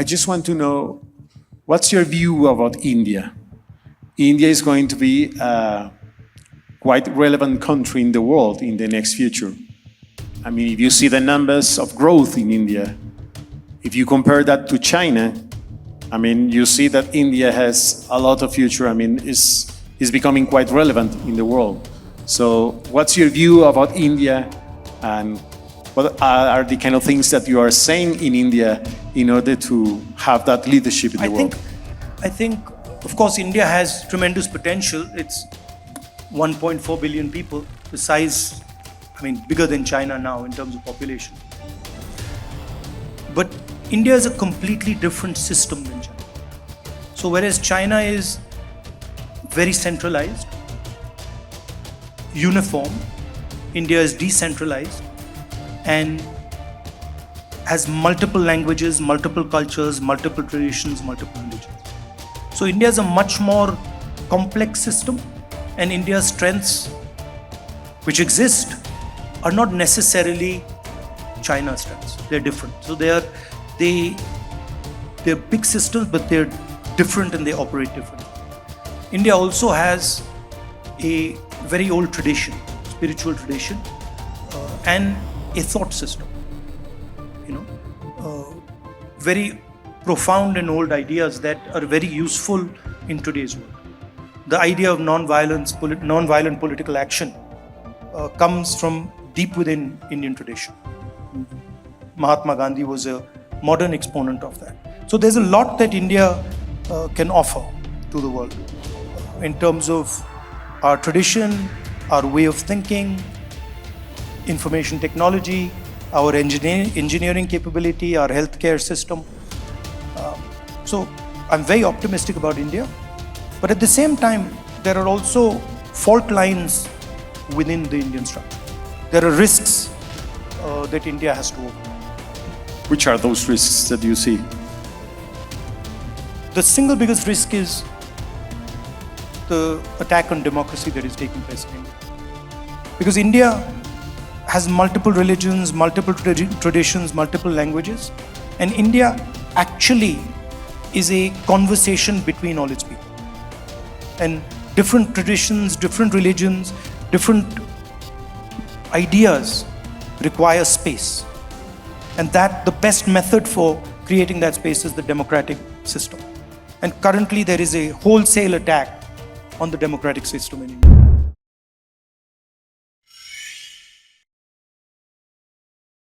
I just want to know, what's your view about India? India is going to be a quite relevant country in the world in the next future. I mean, if you see the numbers of growth in India, if you compare that to China, I mean, you see that India has a lot of future. I mean, is becoming quite relevant in the world. So what's your view about India, and what are the kind of things that you are saying in India in order to have that leadership in the world? I think, of course, India has tremendous potential. It's 1.4 billion people, the size, I mean, bigger than China now in terms of population. But India is a completely different system than China. So whereas China is very centralized, uniform, India is decentralized and has multiple languages, multiple cultures, multiple traditions, multiple religions. So India is a much more complex system, and India's strengths which exist are not necessarily China's strengths. They're different. So they're big systems, but they're different and they operate differently. India also has a very old tradition, spiritual tradition, and a thought system. Very profound and old ideas that are very useful in today's world. The idea of non-violent political action comes from deep within Indian tradition. Mahatma Gandhi was a modern exponent of that. So there's a lot that India can offer to the world in terms of our tradition, our way of thinking, information technology, our engineering capability, our healthcare system. So I'm very optimistic about India. But at the same time, there are also fault lines within the Indian structure. There are risks that India has to overcome. Which are those risks that you see? The single biggest risk is the attack on democracy that is taking place in India. Because India has multiple religions, multiple traditions, multiple languages, and India actually is a conversation between all its people. And different traditions, different religions, different ideas require space. And that the best method for creating that space is the democratic system. And currently there is a wholesale attack on the democratic system in India.